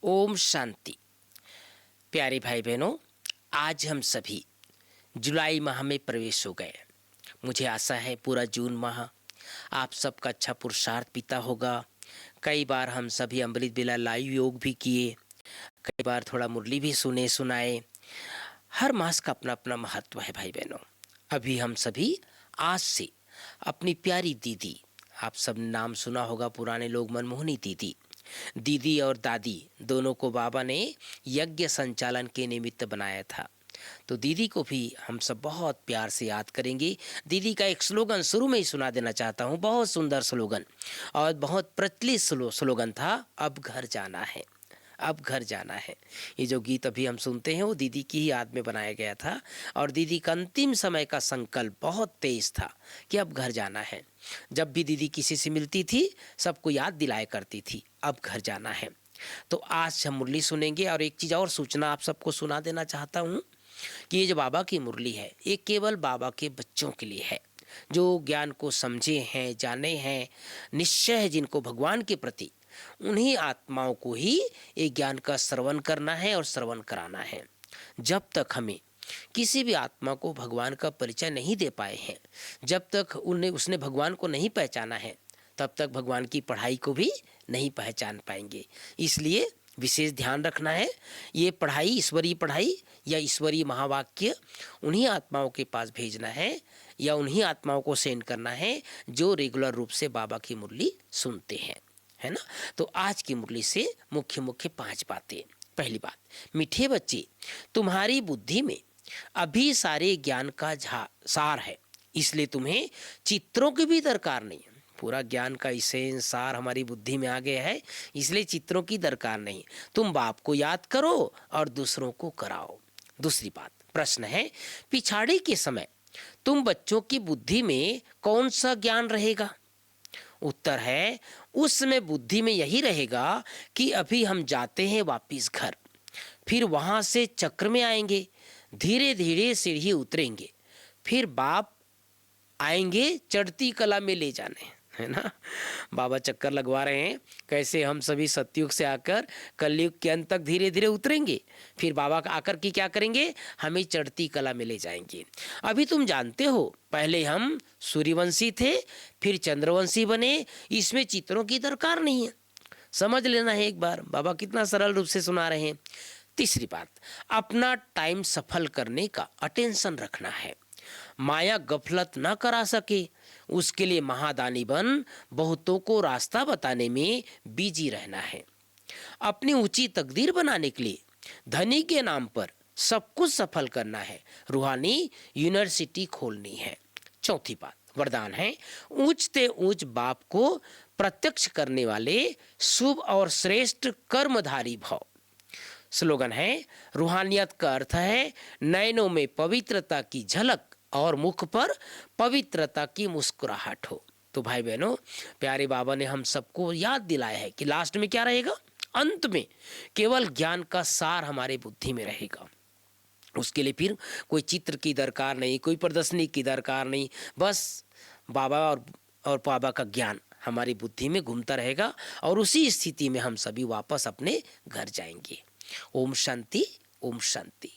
ओम शांति। प्यारे भाई बहनों, आज हम सभी जुलाई माह में प्रवेश हो गए। मुझे आशा है पूरा जून माह आप सबका अच्छा पुरुषार्थ बीता होगा। कई बार हम सभी अमृत बेला लाइव योग भी किए, कई बार थोड़ा मुरली भी सुनाए। हर मास का अपना अपना महत्व है भाई बहनों। अभी हम सभी आज से अपनी प्यारी दीदी, आप सब नाम सुना होगा, पुराने लोग मनमोहनी दीदी, दीदी और दादी दोनों को बाबा ने यज्ञ संचालन के निमित्त बनाया था। तो दीदी को भी हम सब बहुत प्यार से याद करेंगे। दीदी का एक स्लोगन शुरू में ही सुना देना चाहता हूँ, बहुत सुंदर स्लोगन और बहुत प्रचलित स्लोगन था, अब घर जाना है, अब घर जाना है। ये जो गीत अभी हम सुनते हैं वो दीदी की ही याद में बनाया गया था और दीदी का अंतिम समय का संकल्प बहुत तेज था कि अब घर जाना है। जब भी दीदी किसी से मिलती थी सबको याद दिलाया करती थी, अब घर जाना है। तो आज हम मुरली सुनेंगे और एक चीज़ और सूचना आप सबको सुना देना चाहता हूँ कि ये जो बाबा की मुरली है ये केवल बाबा के बच्चों के लिए है, जो ज्ञान को समझे हैं, जाने हैं, निश्चय है जिनको भगवान के प्रति, उन्हीं आत्माओं को ही एक ज्ञान का श्रवण करना है और श्रवण कराना है। जब तक हमें किसी भी आत्मा को भगवान का परिचय नहीं दे पाए हैं, जब तक उसने भगवान को नहीं पहचाना है, तब तक भगवान की पढ़ाई को भी नहीं पहचान पाएंगे। इसलिए विशेष ध्यान रखना है, ये पढ़ाई, ईश्वरीय पढ़ाई या ईश्वरीय महावाक्य उन्हीं आत्माओं के पास भेजना है या उन्हीं आत्माओं को सेंड करना है जो रेगुलर रूप से बाबा की मुरली सुनते हैं, है ना। तो आज की मुरली से मुख्य मुख्य 5 बातें। पहली बात, मीठे बच्चे, तुम्हारी बुद्धि में अभी सारे ज्ञान का सार है, इसलिए तुम्हें चित्रों की भी दरकार नहीं। पूरा ज्ञान का इसेंस सार हमारी बुद्धि में आ गया है, इसलिए चित्रों की दरकार नहीं। तुम बाप को याद करो और दूसरों को कराओ। दूसरी बात, प्रश्न है, पिछाड़ी के समय तुम बच्चों की बुद्धि में कौन सा ज्ञान रहेगा? उत्तर है, उस समय बुद्धि में यही रहेगा कि अभी हम जाते हैं वापिस घर, फिर वहां से चक्र में आएंगे, धीरे धीरे सीढ़ी उतरेंगे, फिर बाप आएंगे चढ़ती कला में ले जाने, है ना। बाबा चक्कर लगवा रहे हैं कैसे हम सभी सतयुग से आकर कलयुग के अंत तक धीरे धीरे उतरेंगे, फिर बाबा आकर के क्या करेंगे, हमें चढ़ती कला में ले जाएंगे। अभी तुम जानते हो पहले हम सूर्यवंशी थे, फिर चंद्रवंशी बने, इसमें चित्रों की दरकार नहीं है। समझ लेना है एक बार, बाबा कितना सरल रूप से सुना रहे हैं। तीसरी बात, अपना टाइम सफल करने का अटेंशन रखना है, माया गफलत न करा सके उसके लिए महादानी बन बहुतों को रास्ता बताने में बिजी रहना है। अपनी ऊंची तकदीर बनाने के लिए धनी के नाम पर सब कुछ सफल करना है, रूहानी यूनिवर्सिटी खोलनी है। चौथी बात, वरदान है, ऊंचते ऊंच बाप को प्रत्यक्ष करने वाले शुभ और श्रेष्ठ कर्मधारी भव। स्लोगन है, रूहानियत का अर्थ है नयनों में पवित्रता की झलक और मुख पर पवित्रता की मुस्कुराहट हो। तो भाई बहनों, प्यारे बाबा ने हम सबको याद दिलाया है कि लास्ट में क्या रहेगा, अंत में केवल ज्ञान का सार हमारे बुद्धि में रहेगा। उसके लिए फिर कोई चित्र की दरकार नहीं, कोई प्रदर्शनी की दरकार नहीं, बस बाबा और बाबा का ज्ञान हमारी बुद्धि में घूमता रहेगा और उसी स्थिति में हम सभी वापस अपने घर जाएंगे। ओम शांति, ओम शांति।